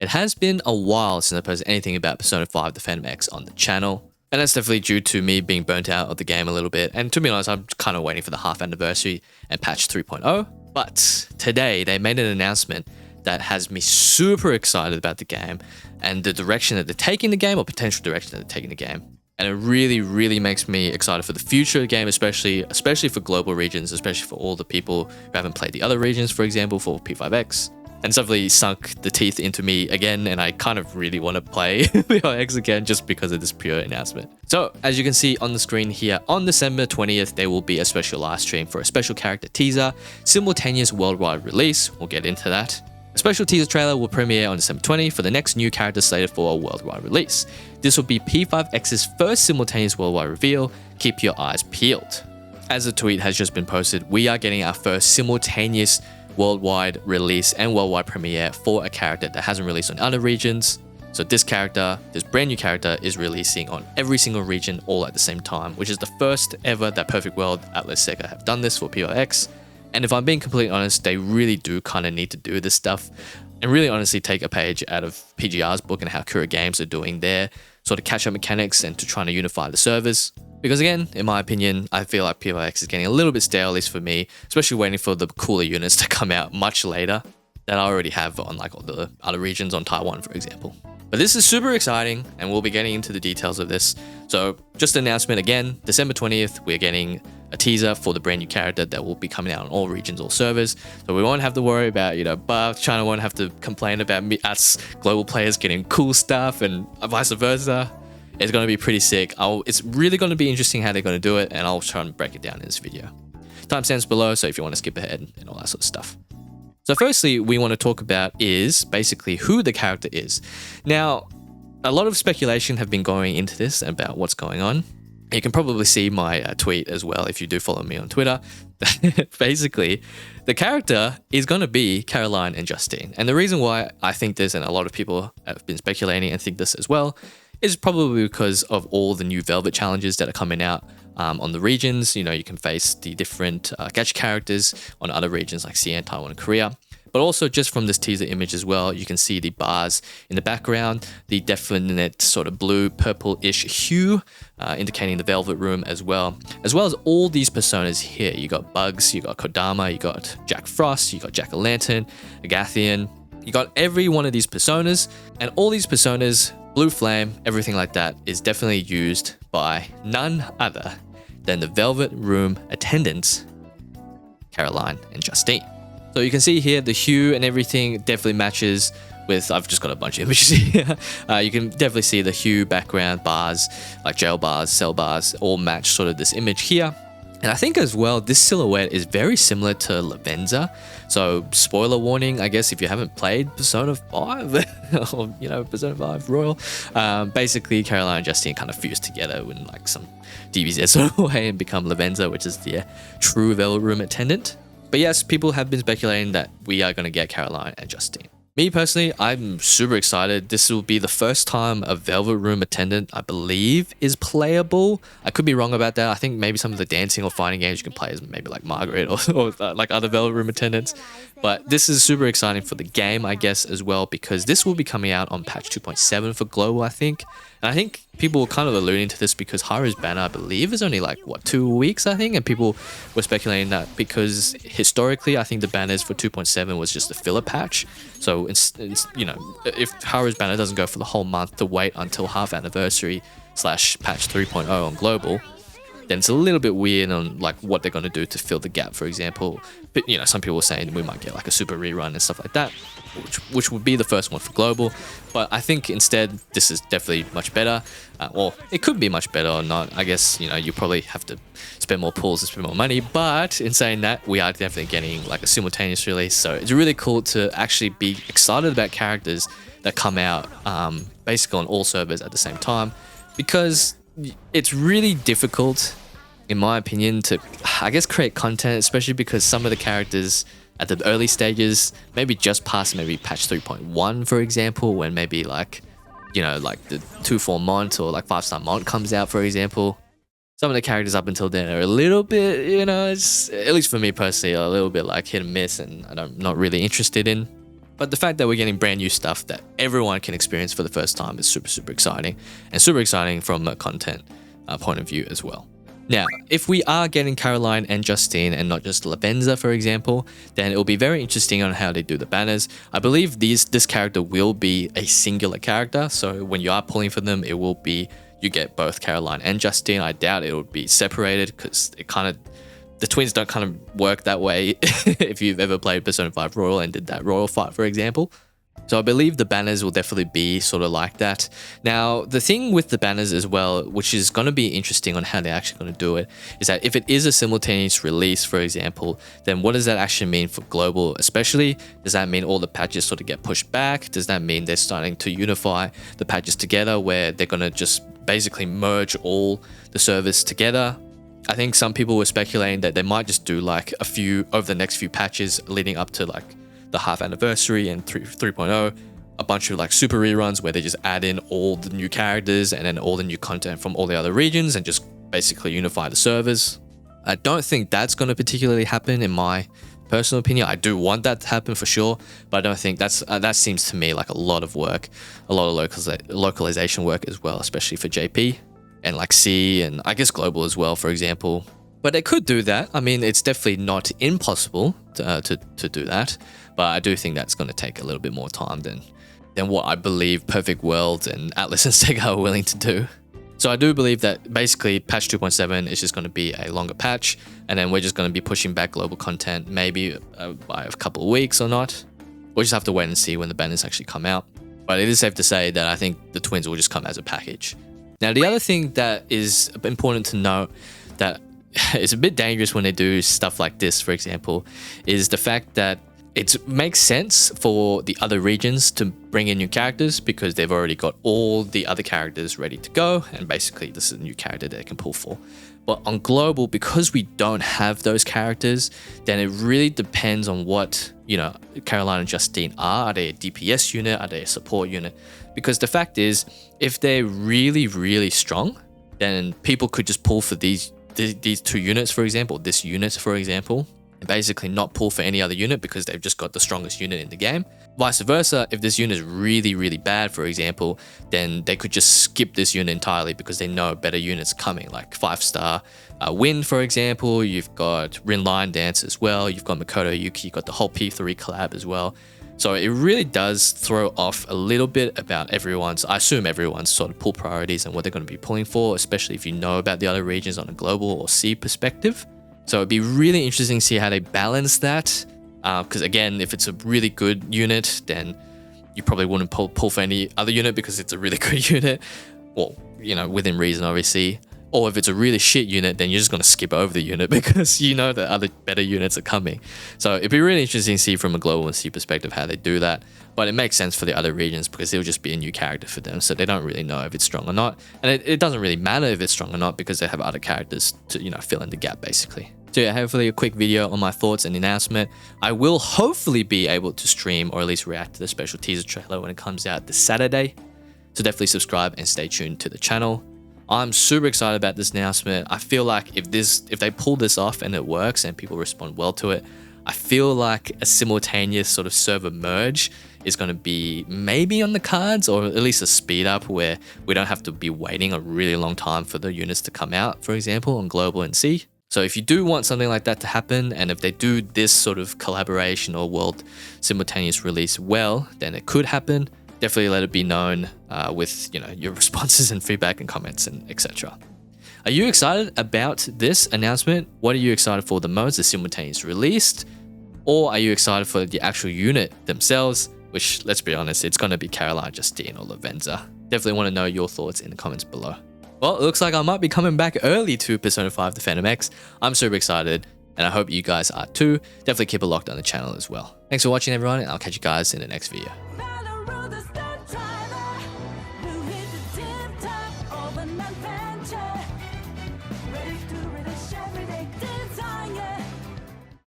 It has been a while since I posted anything about Persona 5 the Phantom X on the channel, and that's definitely due to me being burnt out of the game a little bit, and to be honest, I'm kind of waiting for the half anniversary and patch 3.0, but today they made an announcement that has me super excited about the game and the direction that they're taking the game, or potential direction that they're taking the game. And it really makes me excited for the future of the game, especially for global regions, especially for all the people who haven't played the other regions, for example, for P5X. And it's definitely sunk the teeth into me again, and I kind of really want to play P5X again just because of this pure announcement. So, as you can see on the screen here, on December 20th, there will be a special live stream for a special character teaser, simultaneous worldwide release. We'll get into that. A special teaser trailer will premiere on December 20 for the next new character slated for a worldwide release. This will be P5X's first simultaneous worldwide reveal. Keep your eyes peeled. As the tweet has just been posted, we are getting our first simultaneous worldwide release and worldwide premiere for a character that hasn't released on other regions. So this brand new character is releasing on every single region all at the same time, which is the first ever that Perfect World Atlas Sega have done this for P5X. And if I'm being completely honest, they really do kind of need to do this stuff and really honestly take a page out of PGR's book and how Kura Games are doing their sort of catch-up mechanics and to trying to unify the servers. Because again, in my opinion, I feel like P5X is getting a little bit stale, at least for me, especially waiting for the cooler units to come out much later that I already have on like all the other regions on Taiwan, for example. But this is super exciting, and we'll be getting into the details of this. So just an announcement again, December 20th, we're getting a teaser for the brand new character that will be coming out on all regions, all servers. So we won't have to worry about, China won't have to complain about us global players getting cool stuff and vice versa. It's going to be pretty sick. It's really going to be interesting how they're going to do it, and I'll try and break it down in this video. Timestamps below, so if you want to skip ahead and all that sort of stuff. So firstly, we want to talk about is basically who the character is. Now, a lot of speculation have been going into this about what's going on. You can probably see my tweet as well if you do follow me on Twitter. Basically, the character is going to be Caroline and Justine. And the reason why I think this, and a lot of people have been speculating and think this as well, is probably because of all the new Velvet challenges that are coming out on the regions. You can face the different gacha characters on other regions like CN, Taiwan, and Korea. But also just from this teaser image as well, you can see the bars in the background, the definite sort of blue, purple-ish hue, indicating the Velvet Room as well as all these personas here. You got Bugs, you got Kodama, you got Jack Frost, you got Jack-o'-lantern, Agathian. You got every one of these personas, and all these personas, Blue Flame, everything like that, is definitely used by none other than the Velvet Room attendants, Caroline and Justine. So you can see here the hue and everything definitely matches with, I've just got a bunch of images here. You can definitely see the hue, background, bars, like jail bars, cell bars, all match sort of this image here. And I think as well, this silhouette is very similar to Lavenza. So spoiler warning, I guess if you haven't played Persona 5 or, Persona 5 Royal, basically Caroline and Justine kind of fuse together in like some DBZ sort of way and become Lavenza, which is the true Velvet Room attendant. But yes, people have been speculating that we are going to get Caroline and Justine. Me personally, I'm super excited. This will be the first time a Velvet Room attendant, I believe, is playable. I could be wrong about that. I think maybe some of the dancing or fighting games you can play as maybe like Margaret or like other Velvet Room attendants. But this is super exciting for the game, I guess, as well, because this will be coming out on patch 2.7 for global, I think. And I think people were kind of alluding to this because Haru's banner, I believe, is only like, 2 weeks, I think? And people were speculating that because historically, I think the banners for 2.7 was just a filler patch. So, if Haru's banner doesn't go for the whole month to wait until half anniversary / patch 3.0 on global, then it's a little bit weird on like what they're going to do to fill the gap, for example. But, some people were saying we might get like a super rerun and stuff like that, which would be the first one for global. But I think instead, this is definitely much better. Well, it could be much better or not. I guess, you probably have to spend more pulls and spend more money. But in saying that, we are definitely getting like a simultaneous release. So it's really cool to actually be excited about characters that come out basically on all servers at the same time. Because it's really difficult, in my opinion, to, I guess, create content, especially because some of the characters at the early stages, maybe just past maybe patch 3.1, for example, when maybe like, like the 2-4 Mont or like 5-star Mont comes out, for example. Some of the characters up until then are a little bit, it's, at least for me personally, a little bit like hit and miss, and I'm not really interested in. But the fact that we're getting brand new stuff that everyone can experience for the first time is super exciting, and super exciting from a content point of view as well. Now, if we are getting Caroline and Justine and not just Lavenza, for example, then it will be very interesting on how they do the banners. I believe this character will be a singular character, so when you are pulling for them, it will be you get both Caroline and Justine. I doubt it will be separated because the twins don't kind of work that way if you've ever played Persona 5 Royal and did that Royal fight, for example. So I believe the banners will definitely be sort of like that. Now, the thing with the banners as well, which is going to be interesting on how they're actually going to do it, is that if it is a simultaneous release, for example, then what does that actually mean for global especially? Does that mean all the patches sort of get pushed back? Does that mean they're starting to unify the patches together where they're going to just basically merge all the servers together? I think some people were speculating that they might just do like a few over the next few patches leading up to like the half anniversary and 3.0, a bunch of like super reruns where they just add in all the new characters and then all the new content from all the other regions and just basically unify the servers. I don't think that's going to particularly happen in my personal opinion. I do want that to happen for sure, but I don't think that seems to me like a lot of work, a lot of localization work as well, especially for JP and like C and I guess global as well, for example. But they could do that. I mean, it's definitely not impossible to do that, but I do think that's going to take a little bit more time than what I believe Perfect World and Atlas and Sega are willing to do. So I do believe that basically patch 2.7 is just going to be a longer patch, and then we're just going to be pushing back global content maybe by a couple of weeks or not. We'll just have to wait and see when the banners actually come out. But it is safe to say that I think the twins will just come as a package. Now, the other thing that is important to note that it's a bit dangerous when they do stuff like this, for example, is the fact that it makes sense for the other regions to bring in new characters because they've already got all the other characters ready to go, and basically this is a new character they can pull for. But on global, because we don't have those characters, then it really depends on what, Caroline and Justine are. Are they a DPS unit? Are they a support unit? Because the fact is, if they're really strong, then people could just pull for these two units, for example, this unit, for example, and basically not pull for any other unit because they've just got the strongest unit in the game. Vice versa, if this unit is really bad, for example, then they could just skip this unit entirely because they know better units coming, like 5-star Wind, for example. You've got Rin Line Dance as well. You've got Makoto Yuki. You've got the whole P3 collab as well. So it really does throw off a little bit about I assume everyone's sort of pull priorities and what they're going to be pulling for, especially if you know about the other regions on a global or C perspective. So it'd be really interesting to see how they balance that. Because again, if it's a really good unit, then you probably wouldn't pull for any other unit because it's a really good unit. Well, within reason, obviously. Or if it's a really shit unit, then you're just going to skip over the unit because you know that other better units are coming. So it'd be really interesting to see from a global and C perspective how they do that. But it makes sense for the other regions because it'll just be a new character for them. So they don't really know if it's strong or not. And it doesn't really matter if it's strong or not because they have other characters to, fill in the gap basically. So yeah, hopefully a quick video on my thoughts and announcement. I will hopefully be able to stream or at least react to the special teaser trailer when it comes out this Saturday. So definitely subscribe and stay tuned to the channel. I'm super excited about this announcement. I feel like if they pull this off and it works and people respond well to it, I feel like a simultaneous sort of server merge is going to be maybe on the cards, or at least a speed up where we don't have to be waiting a really long time for the units to come out, for example, on global and C. So if you do want something like that to happen, and if they do this sort of collaboration or world simultaneous release well, then it could happen. Definitely let it be known with your responses and feedback and comments and etc. Are you excited about this announcement? What are you excited for the most, the simultaneous release? Or are you excited for the actual unit themselves? Which, let's be honest, it's going to be Caroline, Justine, or Lavenza. Definitely want to know your thoughts in the comments below. Well, it looks like I might be coming back early to Persona 5 the Phantom X. I'm super excited, and I hope you guys are too. Definitely keep it locked on the channel as well. Thanks for watching, everyone, and I'll catch you guys in the next video.